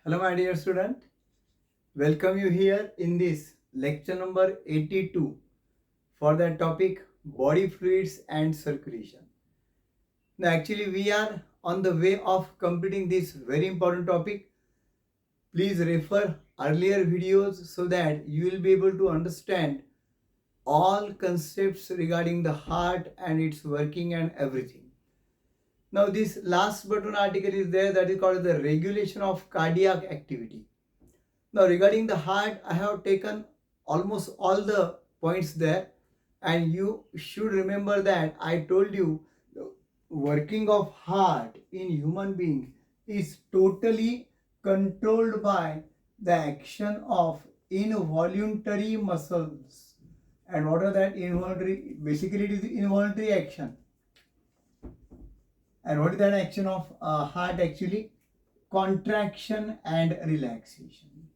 Hello, my dear student. Welcome you here in this lecture number 82 for the topic body fluids and circulation. Now, actually, we are on the way of completing this very important topic. Please refer earlier videos so that you will be able to understand all concepts regarding the heart and its working and everything. Now, this last button article is there that is called the regulation of cardiac activity. Now, regarding the heart, I have taken almost all the points there, and you should remember that I told you the working of heart in human beings is totally controlled by the action of involuntary muscles. And what are that involuntary? Basically, it is involuntary action. And what is that action of heart actually? Contraction and relaxation.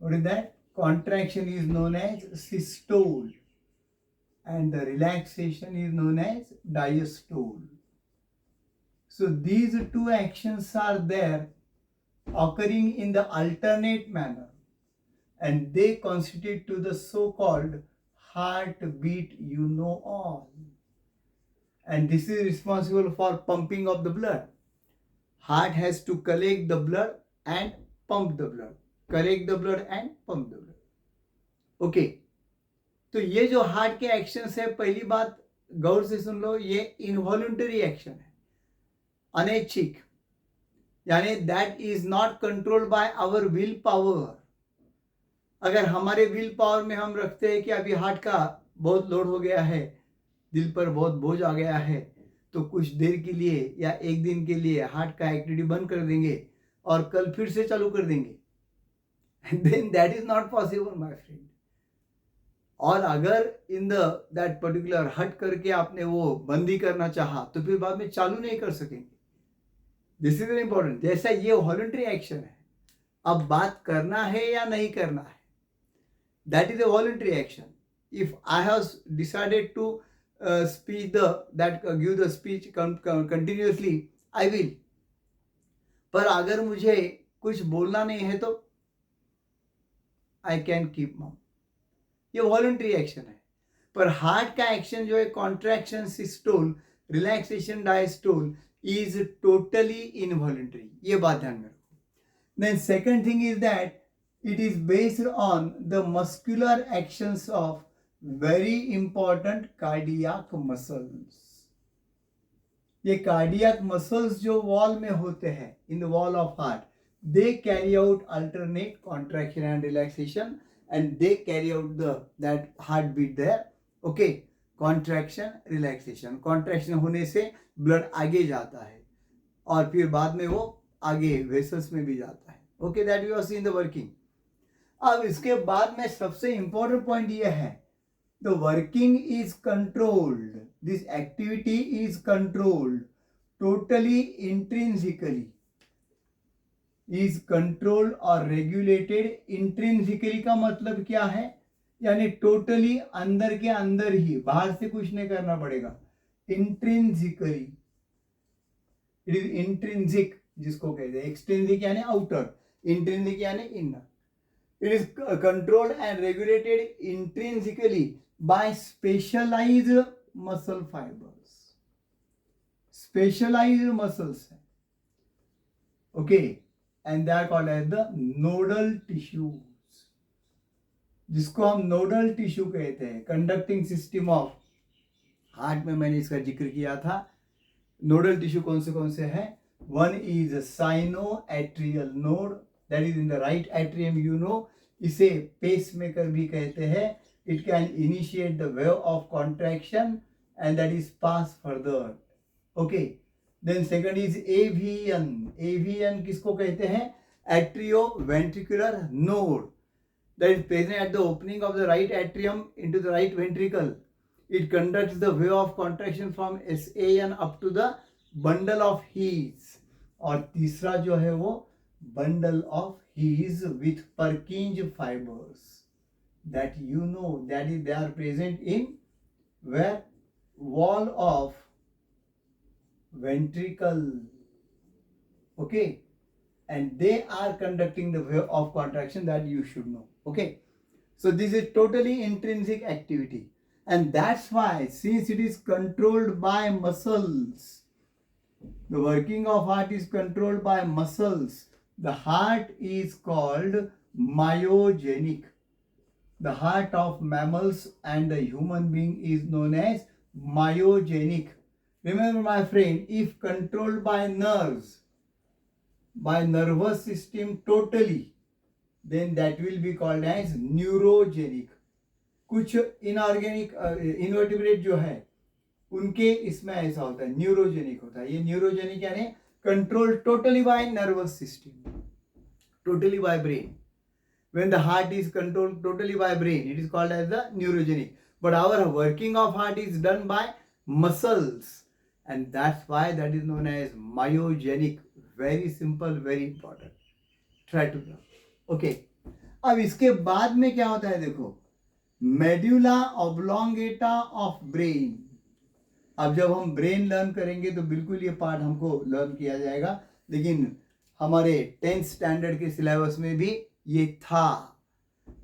What is that? Contraction is known as systole and the relaxation is known as diastole. So these two actions are there occurring in the alternate manner and they constitute to the so-called heartbeat you know all. And this is responsible for pumping of the blood. Heart has to collect the blood and pump the blood. Collect the blood and pump the blood. Okay. तो ये जो heart के action है, पहली बात गौर से सुन लो, ये involuntary action है, अनैच्छिक, यानी that is not controlled by our will power. अगर हमारे विल पावर में हम रखते हैं कि अभी हार्ट का बहुत लोड हो गया है, दिल पर बहुत बोझ आ गया है, तो कुछ देर के लिए या एक दिन के लिए हार्ट का एक्टिविटी बंद कर देंगे और कल फिर से चालू कर देंगे. Then that is not possible my friend. और अगर इन द दैट पर्टिकुलर हट करके आपने वो बंदी करना चाहा तो फिर बाद में चालू नहीं कर सकेंगे. This is very important. जैसा ये वॉलंटरी एक्शन है, अब बात करना है या नहीं करना है, that is a voluntary action. If I have decided to speech that give the speech continuously, I will. पर अगर मुझे कुछ बोलना नहीं है तो आई कैन कीप माउथ. ये वॉलंटरी एक्शन है. पर हार्ट का एक्शन जो है, contraction systole, relaxation diastole, is totally involuntary. ये बात ध्यान में रखो. Then second thing is that it is based on the muscular actions of very important cardiac muscles. ये कार्डियक मसल्स जो वॉल में होते हैं, in the wall of heart, they carry out alternate contraction and relaxation and they carry out that heartbeat there. Okay, contraction relaxation. contraction होने से blood आगे जाता है और फिर बाद में वो आगे वेसल्स में भी जाता है. Okay, that you are seeing the working. अब इसके बाद में सबसे इंपॉर्टेंट पॉइंट ये है, the working is controlled. This activity is controlled totally intrinsically. Is controlled और रेगुलेटेड इंट्रिंसिकली का मतलब क्या है, यानी टोटली अंदर के अंदर ही, बाहर से कुछ नहीं करना पड़ेगा. इंट्रिंसिकली, इट इज इंट्रिंसिक जिसको कहते हैं. एक्सट्रिंसिक यानी आउटर, इंट्रिंसिक यानी inner. It is controlled and regulated intrinsically by specialised muscle fibres. Specialised muscles है. Okay, and they are called as the nodal tissues, जिसको हम नोडल टिश्यू कहते हैं. कंडक्टिंग सिस्टम ऑफ हार्ट में मैंने इसका जिक्र किया था. नोडल टिश्यू कौन से हैं? One is sino atrial node, that is in the right atrium. You know, इसे पेस मेकर भी कहते हैं. It can initiate the wave of contraction and that is pass further. Okay, then second is AVN. AVN किसको कहते हैं? Atrioventricular node, that is present at the opening of the right atrium into the right ventricle. It conducts the wave of contraction from SAN up to the bundle of His. और तीसरा जो है वो bundle of His with Purkinje fibres, that you know, that is they are present in where wall of ventricle. Okay, and they are conducting the way of contraction that you should know. Okay, so this is totally intrinsic activity, and that's why, since it is controlled by muscles, the working of heart is controlled by muscles, the heart is called myogenic. The heart of mammals and the human being is known as myogenic. Remember, my friend, if controlled by nerves, by nervous system totally, then that will be called as neurogenic. कुछ inorganic invertebrate जो है उनके इसमें ऐसा होता है, neurogenic होता है. ये न्यूरोजेनिक यानी control totally by nervous system, totally by brain. When the heart is controlled totally by brain, it is called as the neurogenic. But our working of heart is done by muscles, and that's why that is known as myogenic. Very simple, very important. Try to learn. Okay. अब इसके बाद में क्या होता है, देखो, medulla oblongata of brain. अब जब हम ब्रेन लर्न करेंगे तो बिल्कुल ये पार्ट हमको लर्न किया जाएगा, लेकिन हमारे 10th स्टैंडर्ड के सिलेबस में भी ये था,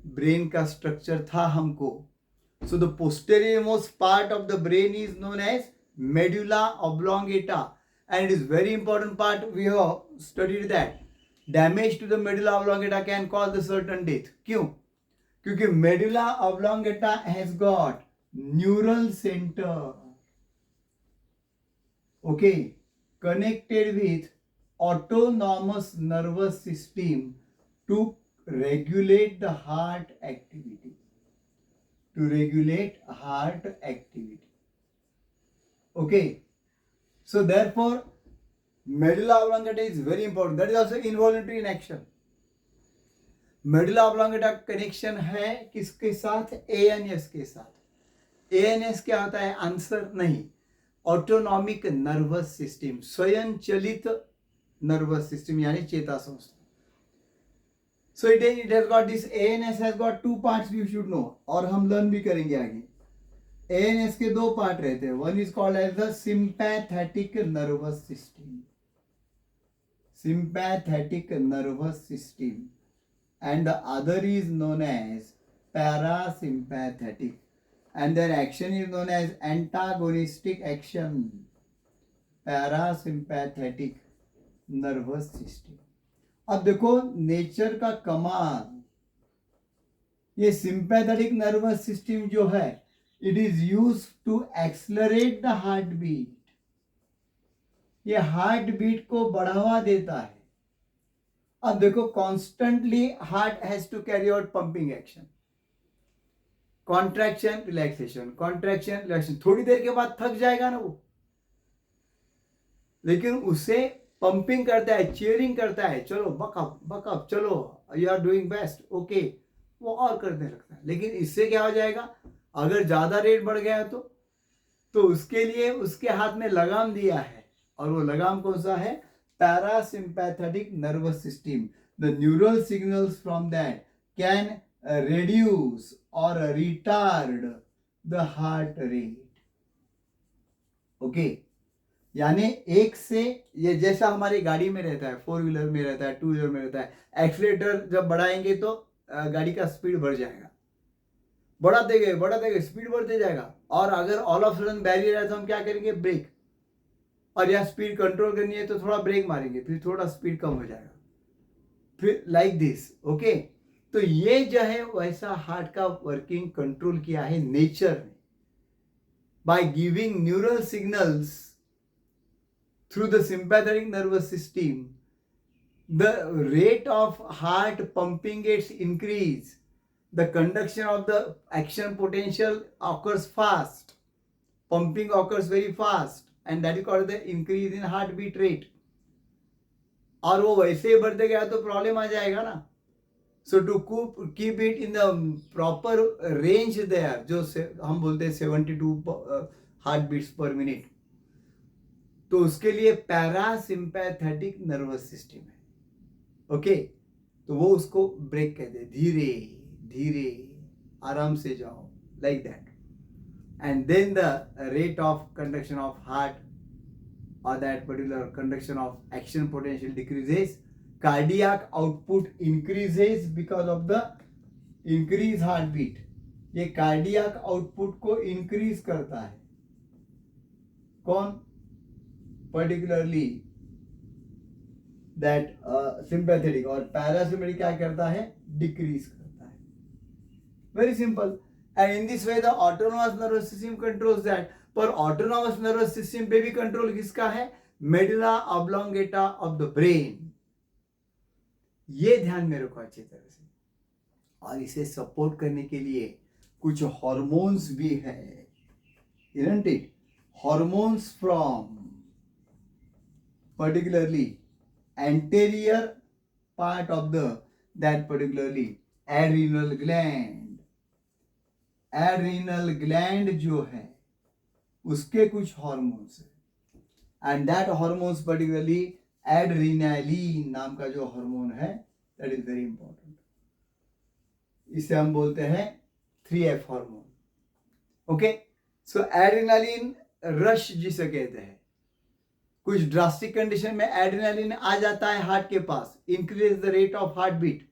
ब्रेन का स्ट्रक्चर था हमको. So the posterior most part of the brain is known as medulla oblongata, and it is very important part. We have studied that damage to the medulla oblongata can cause the certain death. क्यों? क्योंकि medulla oblongata has got neural centre, okay, connected with autonomous nervous system to regulate the heart activity, to regulate heart activity. Okay, so therefore medulla oblongata is very important. That is also involuntary in action. medulla oblongata connection है किसके साथ? ANS के साथ. ANS क्या होता है? Answer नहीं, autonomic nervous system, स्वयंचलित नर्वस सिस्टम यानी चेता संस्था. So it has got this ANS has got two parts, you should know, और हम लर्न भी करेंगे आगे. ANS के दो पार्ट रहते हैं. One is called as the sympathetic nervous system, sympathetic nervous system, and the other is known as parasympathetic, and their action is known as antagonistic action. parasympathetic nervous system. अब देखो nature का कमाल, ये sympathetic nervous system जो है, it is use to accelerate the heart beat. ये heartbeat को बढ़ावा देता है. अब देखो constantly heart has to carry out pumping action, contraction relaxation, contraction relaxation. थोड़ी देर के बाद थक जाएगा ना वो, लेकिन उसे पंपिंग करता है, चीयरिंग करता है, चलो बकअप बकअप, चलो you are doing best, okay, वो और करने लगता है. लेकिन इससे क्या हो जाएगा, अगर ज्यादा रेट बढ़ गया तो उसके लिए उसके हाथ में लगाम दिया है, और वो लगाम कौन सा है? Parasympathetic nervous system. The neural signals from that can reduce or retard the heart rate. Okay, यानी एक से, ये जैसा हमारी गाड़ी में रहता है, 4 व्हीलर में रहता है, 2 व्हीलर में रहता है, एक्सीलेटर जब बढ़ाएंगे तो गाड़ी का स्पीड बढ़ जाएगा, बढ़ाते गए स्पीड बढ़ते जाएगा. और अगर ऑल ऑफ सडन बैरियर है तो हम क्या करेंगे? ब्रेक. और या स्पीड कंट्रोल करनी है तो थोड़ा ब्रेक मारेंगे, फिर थोड़ा स्पीड कम हो जाएगा, फिर लाइक दिस. ओके, तो ये जो है वैसा हार्ट का वर्किंग कंट्रोल किया है नेचर ने, by giving neural signals through the sympathetic nervous system. The rate of heart pumping gets increased, the conduction of the action potential occurs fast, pumping occurs very fast, and that is called the increase in heartbeat rate. और वो वैसे ही बढ़ते गया तो problem आ जाएगा ना. So to keep it in the proper range there, जो हम बोलते हैं 72 heartbeats per minute, तो उसके लिए पैरासिम्पैथेटिक नर्वस सिस्टम है. ओके, तो वो उसको ब्रेक कहते हैं, धीरे धीरे आराम से जाओ, like that. And then the rate of conduction of heart or that particular conduction of action potential decreases, cardiac output increases because of the increase heart beat. ये कार्डियक आउटपुट को इंक्रीज करता है. कौन? Particularly that sympathetic. और parasympathetic क्या करता है? Decrease करता है. Very simple. And in this way the autonomous nervous system controls that. पर ऑटोनोमस नर्वस सिस्टम पे भी कंट्रोल किसका है? Medulla oblongata of the brain. ये ध्यान में रखो अच्छी तरह से. और इसे सपोर्ट करने के लिए कुछ हॉर्मोन्स भी है, isn't it? Hormones from particularly anterior part of that particularly adrenal gland. Adrenal gland जो है उसके कुछ हॉर्मोन्स है. And that hormones particularly adrenaline नाम का जो हार्मोन है, दैट इज वेरी इंपॉर्टेंट. इसे हम बोलते हैं 3F hormone. Okay, so adrenaline rush जिसे कहते हैं. कुछ ड्रास्टिक कंडीशन में एड्रेनालिन आ जाता है हार्ट के पास, increase the rate of heart beat.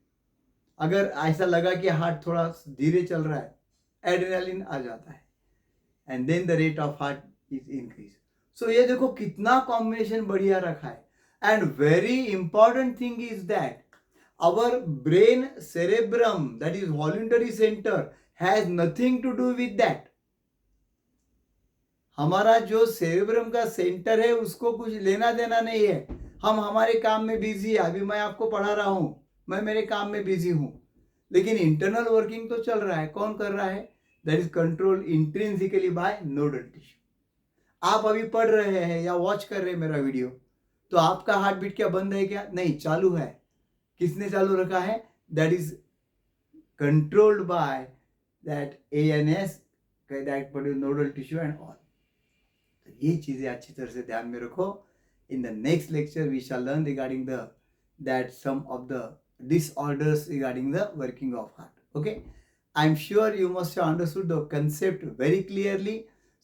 अगर ऐसा लगा कि हार्ट थोड़ा धीरे चल रहा है, एड्रेनालिन आ जाता है and then the rate of heart is increase. So ये देखो कितना कॉम्बिनेशन बढ़िया रखा है. And very important thing is that our brain cerebrum, that is voluntary center, has nothing to do with that. हमारा जो सेरेब्रम का सेंटर है उसको कुछ लेना देना नहीं है. हम हमारे काम में बिजी है. अभी मैं आपको पढ़ा रहा हूं, मैं मेरे काम में बिजी हूं, लेकिन इंटरनल वर्किंग तो चल रहा है. कौन कर रहा है? That is control intrinsically by nodal tissue. आप अभी पढ़ रहे हैं या वॉच कर रहे हैं मेरा वीडियो, तो आपका हार्ट बीट क्या बंद है क्या? नहीं, चालू है. किसने चालू रखा है? That is controlled by that ANS, that nodal tissue and all. तो ये चीजें अच्छी तरह से ध्यान में रखो. In the next lecture we shall learn regarding the that some of the disorders regarding the working of heart. Okay, I'm sure you must have understood the concept very clearly.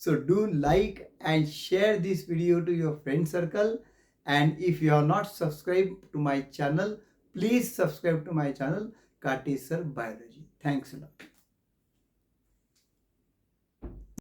So do like and share this video to your friend circle. And if you are not subscribed to my channel, please subscribe to my channel, Kartesar Biology. Thanks a lot.